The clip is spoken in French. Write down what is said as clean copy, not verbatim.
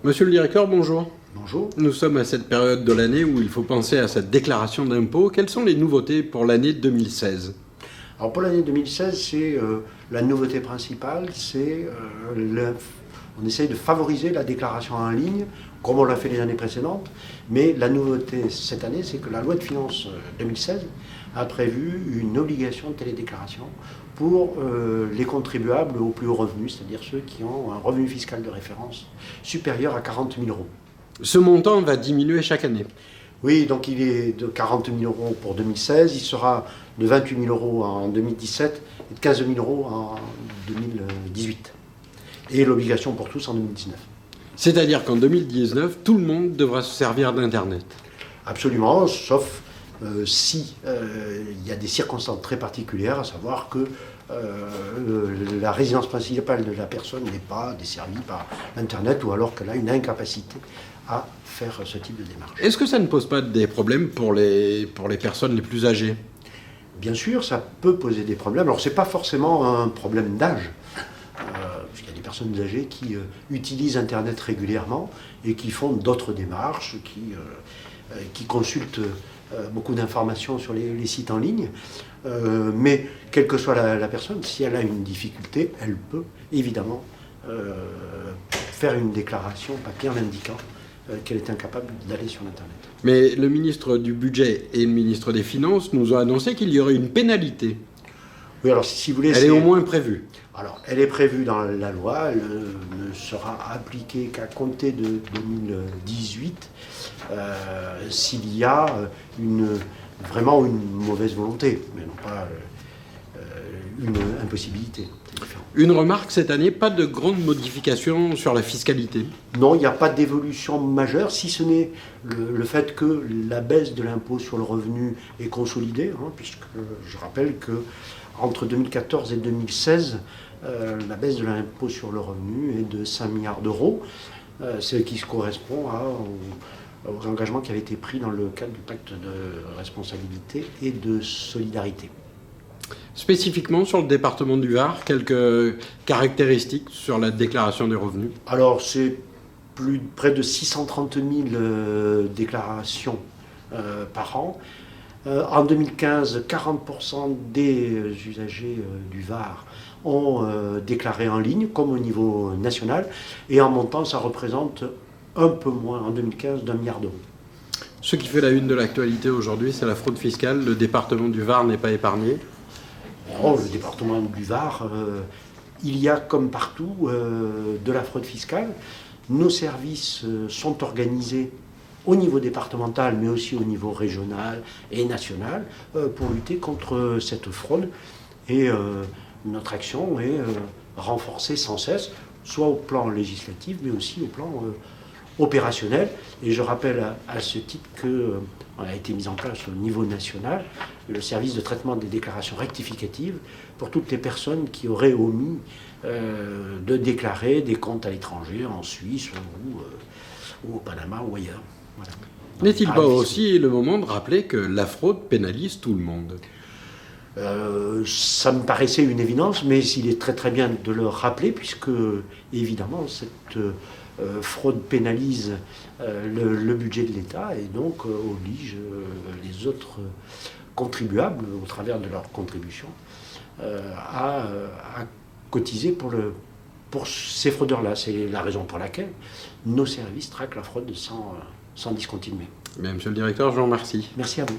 Monsieur le directeur, bonjour. Bonjour. Nous sommes à cette période de l'année où il faut penser à cette déclaration d'impôt. Quelles sont les nouveautés pour l'année 2016 ? Alors pour l'année 2016, la nouveauté principale, on essaye de favoriser la déclaration en ligne, comme on l'a fait les années précédentes. Mais la nouveauté cette année, c'est que la loi de finances 2016 a prévu une obligation de télédéclaration pour les contribuables aux plus hauts revenus, c'est-à-dire ceux qui ont un revenu fiscal de référence supérieur à 40 000 euros. Ce montant va diminuer chaque année. Oui, donc il est de 40 000 euros pour 2016, il sera de 28 000 euros en 2017 et de 15 000 euros en 2018. Et l'obligation pour tous en 2019. C'est-à-dire qu'en 2019, tout le monde devra se servir d'Internet. Absolument, sauf si il y a des circonstances très particulières, à savoir que la résidence principale de la personne n'est pas desservie par Internet ou alors qu'elle a une incapacité à faire ce type de démarche. Est-ce que ça ne pose pas des problèmes pour les personnes les plus âgées ? Bien sûr, ça peut poser des problèmes. Alors, ce n'est pas forcément un problème d'âge. Puisqu'il y a des personnes âgées qui utilisent Internet régulièrement et qui font d'autres démarches, qui consultent beaucoup d'informations sur les sites en ligne. Mais quelle que soit la personne, si elle a une difficulté, elle peut évidemment faire une déclaration papier en indiquant qu'elle est incapable d'aller sur Internet. Mais le ministre du Budget et le ministre des Finances nous ont annoncé qu'il y aurait une pénalité. Oui, alors si vous voulez... Elle est au moins prévue. Alors, elle est prévue dans la loi, elle ne sera appliquée qu'à compter de 2018 s'il y a vraiment une mauvaise volonté, mais non pas une impossibilité. Une remarque cette année, pas de grande modification sur la fiscalité. Non, il n'y a pas d'évolution majeure, si ce n'est le fait que la baisse de l'impôt sur le revenu est consolidée, puisque je rappelle que entre 2014 et 2016, la baisse de l'impôt sur le revenu est de 5 milliards d'euros, ce qui correspond aux engagements qui avaient été pris dans le cadre du pacte de responsabilité et de solidarité. Spécifiquement sur le département du Var, quelques caractéristiques sur la déclaration des revenus. Alors c'est près de 630 000 déclarations par an. En 2015, 40% des usagers du Var ont déclaré en ligne, comme au niveau national, et en montant, ça représente un peu moins, en 2015, d'1 milliard d'euros. Ce qui fait la une de l'actualité aujourd'hui, c'est la fraude fiscale. Le département du Var n'est pas épargné. Oh, le département du Var, il y a comme partout de la fraude fiscale. Nos services sont organisés au niveau départemental, mais aussi au niveau régional et national, pour lutter contre cette fraude. Et notre action est renforcée sans cesse, soit au plan législatif, mais aussi au plan opérationnel. Et je rappelle à ce titre qu'on a été mis en place au niveau national le service de traitement des déclarations rectificatives pour toutes les personnes qui auraient omis de déclarer des comptes à l'étranger, en Suisse ou au Panama ou ailleurs. Voilà. N'est-il pas aussi le moment de rappeler que la fraude pénalise tout le monde ? Ça me paraissait une évidence, mais il est très très bien de le rappeler, puisque évidemment cette fraude pénalise le budget de l'État et donc oblige les autres contribuables, au travers de leur contribution, à cotiser pour ces fraudeurs-là. C'est la raison pour laquelle nos services traquent la fraude sans discontinuer. Bien, monsieur le directeur, je vous remercie. Merci à vous.